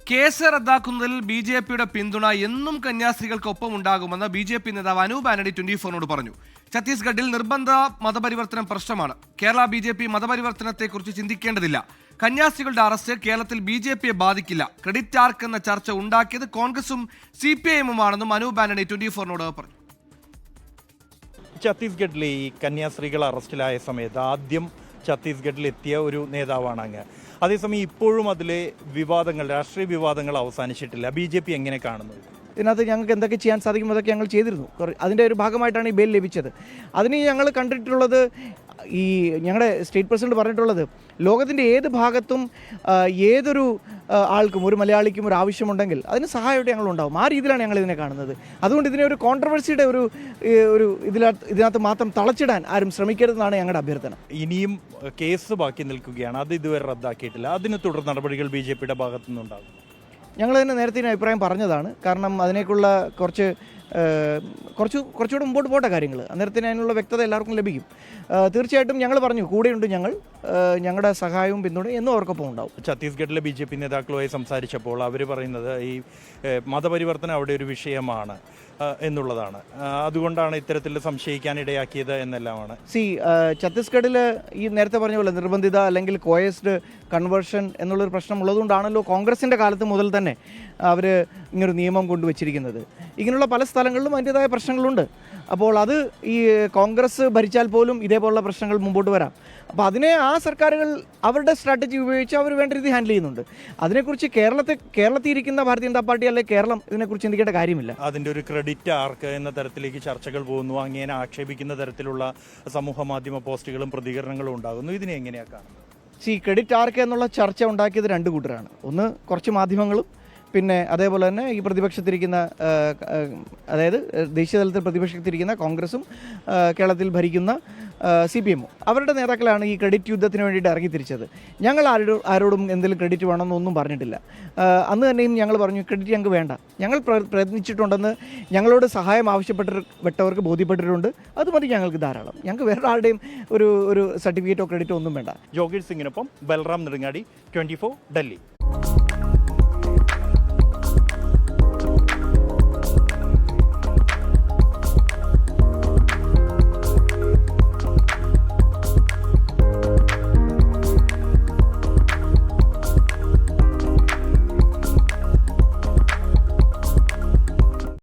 Case റദ്ദാക്കുന്നതിൽ ബി.ജെ.പിയുടെ പിന്തുണ എന്നും കന്യാസ്ത്രീകൾക്കൊപ്പം ഉണ്ടാകുമെന്ന് ബി.ജെ.പി നേതാവ് അനൂപ് ആന്റണി 24നോട് പറഞ്ഞു. ഛത്തീസ്ഗഡിൽ നിർബന്ധ മതപരിവർത്തനം പ്രശ്നമാണ്. കേരള ബി.ജെ.പി മതപരിവർത്തനത്തെക്കുറിച്ച് ചിന്തിക്കേണ്ടതില്ല. കന്യാസ്ത്രീകളുടെ അറസ്റ്റ് കേരളത്തിൽ ബി.ജെ.പിയെ ബാധിക്കില്ല. ക്രെഡിറ്റ് ആർക്ക് എന്ന ചർച്ച ഉണ്ടാക്കിയത് കോൺഗ്രസും CPI-ഉമാണെന്നും അനൂപ് ആന്റണി 24നോട് പറഞ്ഞു. ഛത്തീസ്ഗഡിലെ ഈ കന്യാസ്ത്രീകൾ അറസ്റ്റിലായ സമയത്ത് ആദ്യം ഛത്തീസ്ഗഡിൽ എത്തിയ ഒരു നേതാവാണ് അങ്ങ്. അതേസമയം ഇപ്പോഴും അതിലെ വിവാദങ്ങൾ, രാഷ്ട്രീയ വിവാദങ്ങൾ അവസാനിച്ചിട്ടില്ല. ബി.ജെ.പി എങ്ങനെ കാണുന്നു? ഇതിനകത്ത് ഞങ്ങൾക്ക് എന്തൊക്കെ ചെയ്യാൻ സാധിക്കും അതൊക്കെ ഞങ്ങൾ ചെയ്തിരുന്നു. അതിൻ്റെ ഒരു ഭാഗമായിട്ടാണ് ഈ ബെയിൽ ലഭിച്ചത്. അതിന് ഞങ്ങൾ കണ്ടിട്ടുള്ളത്, ഈ ഞങ്ങളുടെ സ്റ്റേറ്റ് പ്രസിഡന്റ് പറഞ്ഞിട്ടുള്ളത്, ലോകത്തിൻ്റെ ഏത് ഭാഗത്തും ഏതൊരു ആൾക്കും, ഒരു മലയാളിക്കും ഒരു ആവശ്യമുണ്ടെങ്കിൽ അതിന് സഹായമായിട്ട് ഞങ്ങളുണ്ടാവും. ആ രീതിയിലാണ് ഞങ്ങൾ ഇതിനെ കാണുന്നത്. അതുകൊണ്ട് ഇതിനെ ഒരു കോൺട്രവേഴ്സിയുടെ ഒരു ഇതിനകത്ത് മാത്രം തളച്ചിടാൻ ആരും ശ്രമിക്കരുതെന്നാണ് ഞങ്ങളുടെ അഭ്യർത്ഥന. ഇനിയും കേസ് ബാക്കി നിൽക്കുകയാണ്, അത് ഇതുവരെ റദ്ദാക്കിയിട്ടില്ല. അതിന് തുടർ നടപടികൾ ബി.ജെ.പിയുടെ ഭാഗത്തു നിന്നുണ്ടാകും. ഞങ്ങൾ തന്നെ നേരത്തെ അഭിപ്രായം പറഞ്ഞതാണ്. കാരണം അതിനേക്കുള്ള കുറച്ചുകൂടെ മുമ്പോട്ട് പോട്ടെ കാര്യങ്ങൾ. അന്നേരത്തിന് അതിനുള്ള വ്യക്തത എല്ലാവർക്കും ലഭിക്കും. തീർച്ചയായിട്ടും ഞങ്ങൾ പറഞ്ഞു, കൂടെയുണ്ട് ഞങ്ങളുടെ സഹായവും പിന്തുണയും എന്നും അവർക്കൊപ്പം ഉണ്ടാവും. ഛത്തീസ്ഗഡിലെ ബി.ജെ.പി നേതാക്കളുമായി സംസാരിച്ചപ്പോൾ അവർ പറയുന്നത് ഈ മതപരിവർത്തനം അവിടെ ഒരു വിഷയമാണ് എന്നുള്ളതാണ്. അതുകൊണ്ടാണ് ഇത്തരത്തിൽ സംശയിക്കാനിടയാക്കിയത് എന്നെല്ലാമാണ്. ഛത്തീസ്ഗഡിൽ ഈ നേരത്തെ പറഞ്ഞ പോലെ നിർബന്ധിത അല്ലെങ്കിൽ കോയസ്ഡ് കൺവേർഷൻ എന്നുള്ളൊരു പ്രശ്നം ഉള്ളതുകൊണ്ടാണല്ലോ കോൺഗ്രസിൻ്റെ കാലത്ത് മുതൽ തന്നെ അവർ ഇങ്ങനൊരു നിയമം കൊണ്ടുവച്ചിരിക്കുന്നത്. ഇങ്ങനെയുള്ള പല സ്ഥലങ്ങളിലും അതിൻ്റേതായ പ്രശ്നങ്ങളുണ്ട്. അപ്പോൾ അത് ഈ കോൺഗ്രസ് ഭരിച്ചാൽ പോലും ഇതേപോലുള്ള പ്രശ്നങ്ങൾ മുമ്പോട്ട് വരാം. അപ്പോൾ അതിനെ ആ സർക്കാരുകൾ അവരുടെ സ്ട്രാറ്റജി ഉപയോഗിച്ച് അവർ വേണ്ട രീതി ഹാൻഡിൽ ചെയ്യുന്നുണ്ട്. അതിനെക്കുറിച്ച് കേരളത്തിൽ ഇരിക്കുന്ന ഭാരതീയ ജനതാ പാർട്ടി അല്ലെങ്കിൽ കേരളം ഇതിനെക്കുറിച്ച് ചിന്തിക്കേണ്ട കാര്യമില്ല. അതിൻ്റെ ഒരു ക്രെഡിറ്റ് ആർക്ക് എന്ന തരത്തിലേക്ക് ചർച്ചകൾ പോകുന്നു. അങ്ങനെ ആക്ഷേപിക്കുന്ന തരത്തിലുള്ള സമൂഹ മാധ്യമ പോസ്റ്റുകളും പ്രതികരണങ്ങളും ഉണ്ടാകുന്നു. ഇതിനെ എങ്ങനെയാണ് കാണുന്നത്? ക്രെഡിറ്റ് ആർക്ക് എന്നുള്ള ചർച്ച ഉണ്ടാക്കിയത് രണ്ട് കൂട്ടരാണ്. ഒന്ന് കുറച്ച് മാധ്യമങ്ങളും, പിന്നെ അതേപോലെ തന്നെ ഈ പ്രതിപക്ഷത്തിരിക്കുന്ന, അതായത് ദേശീയ തലത്തിൽ പ്രതിപക്ഷത്തിരിക്കുന്ന കോൺഗ്രസും കേരളത്തിൽ ഭരിക്കുന്ന CPI-ഉം, അവരുടെ നേതാക്കളാണ് ഈ ക്രെഡിറ്റ് യുദ്ധത്തിന് വേണ്ടിയിട്ട് ഇറങ്ങി തിരിച്ചത്. ഞങ്ങൾ ആരോടും എന്തെങ്കിലും ക്രെഡിറ്റ് വേണമെന്നൊന്നും പറഞ്ഞിട്ടില്ല. അന്ന് തന്നെയും ഞങ്ങൾ പറഞ്ഞു, ക്രെഡിറ്റ് ഞങ്ങൾക്ക് വേണ്ട. ഞങ്ങൾ പ്രയത്നിച്ചിട്ടുണ്ടെന്ന് ഞങ്ങളോട് സഹായം ആവശ്യപ്പെട്ടവർക്ക് ബോധ്യപ്പെട്ടിട്ടുണ്ട്. അത് മതി ഞങ്ങൾക്ക് ധാരാളം. ഞങ്ങൾക്ക് വേറെ ആരുടെയും ഒരു സർട്ടിഫിക്കറ്റോ ക്രെഡിറ്റോ ഒന്നും വേണ്ട. ജോഗീർ സിംഗിനൊപ്പം ബൽറാം നെടുങ്ങാടി, 24 ഡൽഹി.